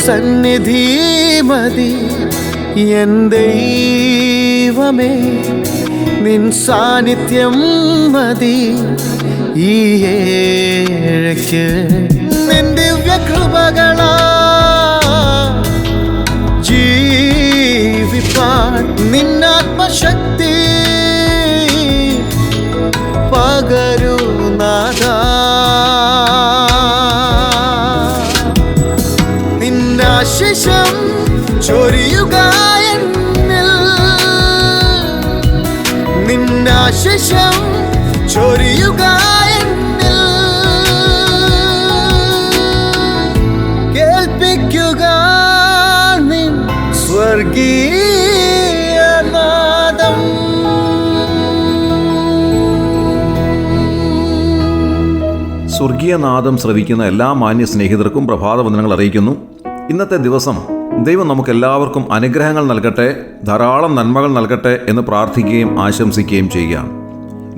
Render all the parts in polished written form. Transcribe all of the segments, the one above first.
സന്നിധി മതി എൻ ദൈവമേ, നിൻ സാന്നിധ്യം മതി ഈ ഏഴയ്ക്ക്. നിൻ ദിവ്യകൃപകളാ ജീവിപ്പാൻ നിന്നാത്മശക്തി പകരൂ നാഥാ. നിന്നാശിഷം ചൊരിയുക എന്നിൽ, നിന്നാശിഷം ചൊരിയുക എന്നിൽ. കേൾപ്പിക്കുക നിൻ സ്വർഗീയനാദം. സ്വർഗീയനാദം ശ്രവിക്കുന്ന എല്ലാ മാന്യ സ്നേഹിതർക്കും പ്രഭാതവന്ദനങ്ങൾ അറിയിക്കുന്നു. ഇന്നത്തെ ദിവസം ദൈവം നമുക്കെല്ലാവർക്കും അനുഗ്രഹങ്ങൾ നൽകട്ടെ, ധാരാളം നന്മകൾ നൽകട്ടെ എന്ന് പ്രാർത്ഥിക്കുകയും ആശംസിക്കുകയും ചെയ്യുക.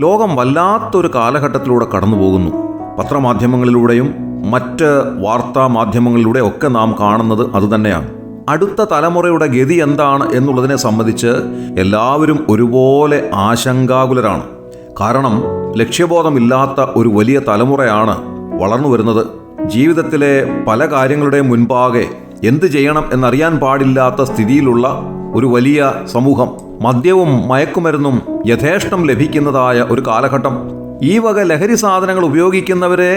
ലോകം വല്ലാത്തൊരു കാലഘട്ടത്തിലൂടെ കടന്നു പോകുന്നു. പത്രമാധ്യമങ്ങളിലൂടെയും മറ്റ് വാർത്താ മാധ്യമങ്ങളിലൂടെ ഒക്കെ നാം കാണുന്നത് അതുതന്നെയാണ്. അടുത്ത തലമുറയുടെ ഗതി എന്താണ് എന്നുള്ളതിനെ സംബന്ധിച്ച് എല്ലാവരും ഒരുപോലെ ആശങ്കാകുലരാണ്. കാരണം ലക്ഷ്യബോധമില്ലാത്ത ഒരു വലിയ തലമുറയാണ് വളർന്നു വരുന്നത്. ജീവിതത്തിലെ പല കാര്യങ്ങളുടെയും മുൻപാകെ എന്ത് ചെയ്യണം എന്നറിയാൻ പാടില്ലാത്ത സ്ഥിതിയിലുള്ള ഒരു വലിയ സമൂഹം. മദ്യവും മയക്കുമരുന്നും യഥേഷ്ടം ലഭിക്കുന്നതായ ഒരു കാലഘട്ടം. ഈ വക ലഹരി സാധനങ്ങൾ ഉപയോഗിക്കുന്നവരെ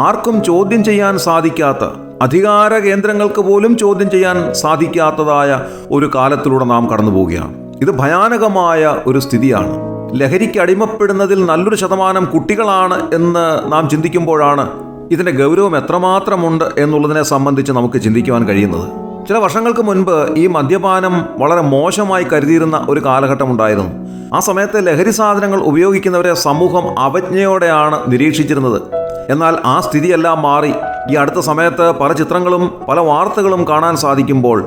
ആർക്കും ചോദ്യം ചെയ്യാൻ സാധിക്കാത്ത, അധികാര കേന്ദ്രങ്ങൾക്ക് പോലും ചോദ്യം ചെയ്യാൻ സാധിക്കാത്തതായ ഒരു കാലത്തിലൂടെ നാം കടന്നു പോവുകയാണ്. ഇത് ഭയാനകമായ ഒരു സ്ഥിതിയാണ്. ലഹരിക്ക് അടിമപ്പെടുന്നതിൽ നല്ലൊരു ശതമാനം കുട്ടികളാണ് എന്ന് നാം ചിന്തിക്കുമ്പോഴാണ് ഇതിൻ്റെ ഗൗരവം എത്രമാത്രമുണ്ട് എന്നുള്ളതിനെ സംബന്ധിച്ച് നമുക്ക് ചിന്തിക്കുവാൻ കഴിയുന്നത്. ചില വർഷങ്ങൾക്ക് മുൻപ് ഈ മദ്യപാനം വളരെ മോശമായി കരുതിയിരുന്ന ഒരു കാലഘട്ടം ഉണ്ടായിരുന്നു. ആ സമയത്ത് ലഹരി സാധനങ്ങൾ ഉപയോഗിക്കുന്നവരെ സമൂഹം അവജ്ഞയോടെയാണ് നിരീക്ഷിച്ചിരുന്നത്. എന്നാൽ ആ സ്ഥിതിയെല്ലാം മാറി. ഈ അടുത്ത സമയത്ത് പല ചിത്രങ്ങളും പല വാർത്തകളും കാണാൻ സാധിക്കുമ്പോൾ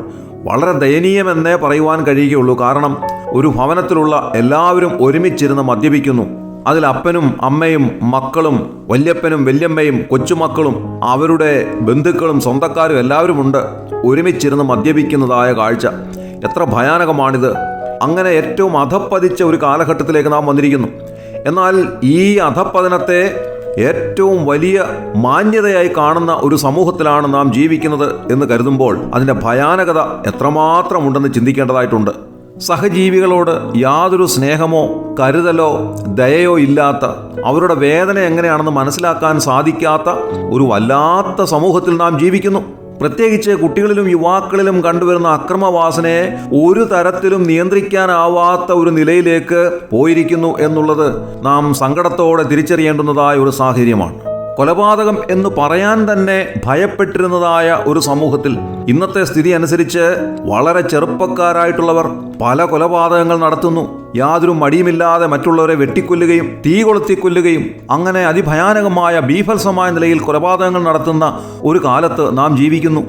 വളരെ ദയനീയമെന്നേ പറയുവാൻ കഴിയുകയുള്ളൂ. കാരണം ഒരു ഭവനത്തിലുള്ള എല്ലാവരും ഒരുമിച്ചിരുന്ന് മദ്യപിക്കുന്നു. അതിൽ അപ്പനും അമ്മയും മക്കളും വല്യപ്പനും വല്യമ്മയും കൊച്ചുമക്കളും അവരുടെ ബന്ധുക്കളും സ്വന്തക്കാരും എല്ലാവരുമുണ്ട് ഒരുമിച്ചിരുന്ന് മദ്യപിക്കുന്നതായ കാഴ്ച. എത്ര ഭയാനകമാണിത്! അങ്ങനെ ഏറ്റവും അധപ്പതിച്ച ഒരു കാലഘട്ടത്തിലേക്ക് നാം വന്നിരിക്കുന്നു. എന്നാൽ ഈ അധപ്പതനത്തെ ഏറ്റവും വലിയ മാന്യതയായി കാണുന്ന ഒരു സമൂഹത്തിലാണ് നാം ജീവിക്കുന്നത് എന്ന് കരുതുമ്പോൾ അതിൻ്റെ ഭയാനകത എത്രമാത്രമുണ്ടെന്ന് ചിന്തിക്കേണ്ടതായിട്ടുണ്ട്. സഹജീവികളോട് യാതൊരു സ്നേഹമോ കരുതലോ ദയയോ ഇല്ലാത്ത, അവരുടെ വേദന എങ്ങനെയാണെന്ന് മനസ്സിലാക്കാൻ സാധിക്കാത്ത ഒരു വല്ലാത്ത സമൂഹത്തിൽ നാം ജീവിക്കുന്നു. പ്രത്യേകിച്ച് കുട്ടികളിലും യുവാക്കളിലും കണ്ടുവരുന്ന അക്രമവാസനയെ ഒരു തരത്തിലും നിയന്ത്രിക്കാനാവാത്ത ഒരു നിലയിലേക്ക് പോയിരിക്കുന്നു എന്നുള്ളത് നാം സങ്കടത്തോടെ തിരിച്ചറിയേണ്ടുന്നതായ ഒരു സാഹചര്യമാണ്. കൊലപാതകം എന്ന് പറയാൻ തന്നെ ഭയപ്പെട്ടിരുന്നതായ ഒരു സമൂഹത്തിൽ ഇന്നത്തെ സ്ഥിതി അനുസരിച്ച് വളരെ ചെറുപ്പക്കാരായിട്ടുള്ളവർ പല കൊലപാതകങ്ങൾ നടത്തുന്നു. യാതൊരു മടിയുമില്ലാതെ മറ്റുള്ളവരെ വെട്ടിക്കൊല്ലുകയും തീ കൊളുത്തിക്കൊല്ലുകയും അങ്ങനെ അതിഭയാനകമായ ബീഭത്സമായ നിലയിൽ കൊലപാതകങ്ങൾ നടത്തുന്ന ഒരു കാലത്ത് നാം ജീവിക്കുന്നു.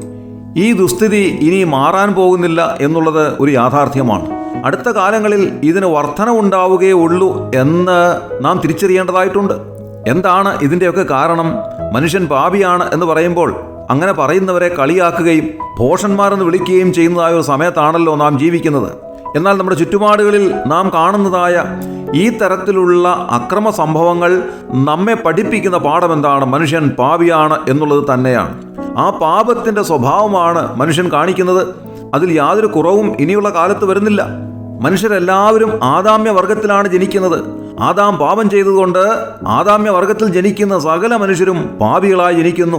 ഈ ദുസ്ഥിതി ഇനി മാറാൻ പോകുന്നില്ല എന്നുള്ളത് ഒരു യാഥാർത്ഥ്യമാണ്. അടുത്ത കാലങ്ങളിൽ ഇതിന് വർധനവുണ്ടാവുകയേ ഉള്ളൂ എന്ന് നാം തിരിച്ചറിയേണ്ടതായിട്ടുണ്ട്. എന്താണ് ഇതിൻ്റെയൊക്കെ കാരണം? മനുഷ്യൻ പാപിയാണ് എന്ന് പറയുമ്പോൾ അങ്ങനെ പറയുന്നവരെ കളിയാക്കുകയും ഭോഷന്മാരെന്ന് വിളിക്കുകയും ചെയ്യുന്നതായ ഒരു സമയത്താണല്ലോ നാം ജീവിക്കുന്നത്. എന്നാൽ നമ്മുടെ ചുറ്റുപാടുകളിൽ നാം കാണുന്നതായ ഈ തരത്തിലുള്ള അക്രമ സംഭവങ്ങൾ നമ്മെ പഠിപ്പിക്കുന്ന പാഠം എന്താണ്? മനുഷ്യൻ പാപിയാണ് എന്നുള്ളത് തന്നെയാണ്. ആ പാപത്തിൻ്റെ സ്വഭാവമാണ് മനുഷ്യൻ കാണിക്കുന്നത്. അതിൽ യാതൊരു കുറവും ഇനിയുള്ള കാലത്ത് വരുന്നില്ല. മനുഷ്യരെല്ലാവരും ആദാമ്യ വർഗത്തിലാണ് ജനിക്കുന്നത്. ആദാം പാപം ചെയ്തതുകൊണ്ട് ആദാമ്യ വർഗത്തിൽ ജനിക്കുന്ന സകല മനുഷ്യരും പാപികളായി ജനിക്കുന്നു.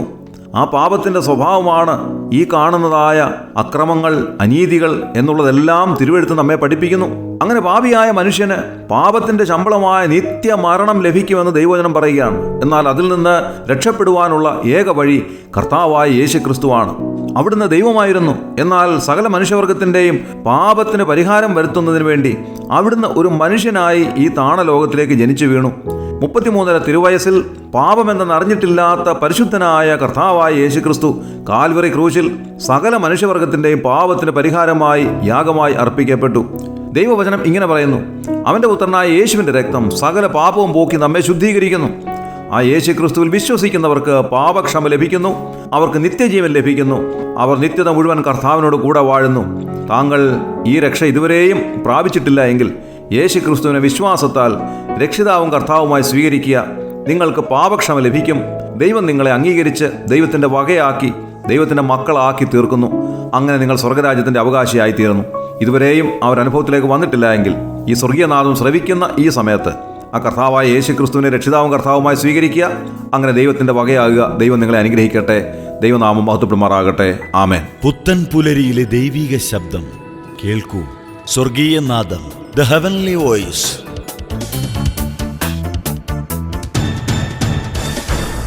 ആ പാപത്തിൻ്റെ സ്വഭാവമാണ് ഈ കാണുന്നതായ അക്രമങ്ങൾ, അനീതികൾ എന്നുള്ളതെല്ലാം തിരുവെഴുത്ത് നമ്മെ പഠിപ്പിക്കുന്നു. അങ്ങനെ പാപിയായ മനുഷ്യന് പാപത്തിൻ്റെ ശമ്പളമായ നിത്യമരണം ലഭിക്കുമെന്ന് ദൈവവചനം പറയുകയാണ്. എന്നാൽ അതിൽ നിന്ന് രക്ഷപ്പെടുവാനുള്ള ഏക വഴി കർത്താവായ യേശുക്രിസ്തുവാണ്. അവിടുന്ന് ദൈവമായിരുന്നു. എന്നാൽ സകല മനുഷ്യവർഗത്തിൻ്റെയും പാപത്തിന് പരിഹാരം വരുത്തുന്നതിന് വേണ്ടി അവിടുന്ന് ഒരു മനുഷ്യനായി ഈ താണലോകത്തിലേക്ക് ജനിച്ചു വീണു. 33 തിരുവയസ്സിൽ പാപമെന്ന് അറിഞ്ഞിട്ടില്ലാത്ത പരിശുദ്ധനായ കർത്താവായ യേശുക്രിസ്തു കാൽവറി ക്രൂശിൽ സകല മനുഷ്യവർഗത്തിൻ്റെയും പാപത്തിന് പരിഹാരമായി യാഗമായി അർപ്പിക്കപ്പെട്ടു. ദൈവവചനം ഇങ്ങനെ പറയുന്നു: അവൻ്റെ പുത്രനായ യേശുവിൻ്റെ രക്തം സകല പാപവും പോക്കി നമ്മെ ശുദ്ധീകരിക്കുന്നു. ആ യേശുക്രിസ്തുവിൽ വിശ്വസിക്കുന്നവർക്ക് പാപക്ഷമ ലഭിക്കുന്നു. അവർക്ക് നിത്യജീവൻ ലഭിക്കുന്നു. അവർ നിത്യത മുഴുവൻ കർത്താവിനോട് കൂടെ വാഴുന്നു. താങ്കൾ ഈ രക്ഷ ഇതുവരെയും പ്രാപിച്ചിട്ടില്ല എങ്കിൽ യേശുക്രിസ്തുവിനെ വിശ്വാസത്താൽ രക്ഷിതാവും കർത്താവുമായി സ്വീകരിക്കുക. നിങ്ങൾക്ക് പാപക്ഷമ ലഭിക്കും. ദൈവം നിങ്ങളെ അംഗീകരിച്ച് ദൈവത്തിൻ്റെ വകയാക്കി ദൈവത്തിൻ്റെ മക്കളാക്കി തീർക്കുന്നു. അങ്ങനെ നിങ്ങൾ സ്വർഗരാജ്യത്തിൻ്റെ അവകാശിയായി തീർന്നു. ഇതുവരെയും അവരനുഭവത്തിലേക്ക് വന്നിട്ടില്ല എങ്കിൽ ഈ സ്വർഗീയനാഥം ശ്രവിക്കുന്ന ഈ സമയത്ത് ആ കർത്താവായ യേശുക്രിസ്തുവിനെ രക്ഷിതാവും കർത്താവുമായി സ്വീകരിക്കുക. അങ്ങനെ ദൈവത്തിൻ്റെ വകയാകുക. ദൈവം നിങ്ങളെ അനുഗ്രഹിക്കട്ടെ. ദൈവനാമം മഹത്വപ്പെടുമാറാകട്ടെ. ആമേൻ. പുത്തൻ പുലരിയിലെ ദൈവിക ശബ്ദം കേൾക്കൂ. സ്വർഗീയ നാദം, ദ ഹെവൻലി വോയിസ്.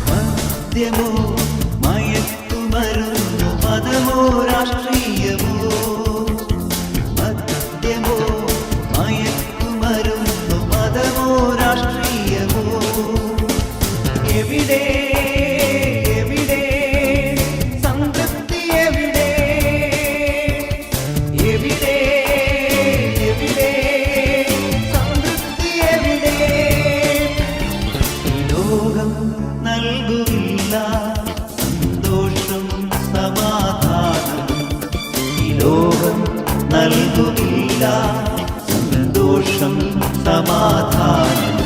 മദ്യമോ മയക്കുമരുന്നോ മതമോ രാഷ്ട്രീയമോ, മദ്യമോ മയക്കുമരുന്നോ മതമോ രാഷ്ട്രീയമോ, എവിടെ എവിടെ സംതൃപ്തി, എവിടെ എവിടെ എവിടെ സംതൃപ്തി, എവിടെ? ഈ ലോകം നൽകുകില്ല സന്തോഷം സമാധാനം, ഈ ലോകം നൽകുകില്ല സന്തോഷം സമാധാനം.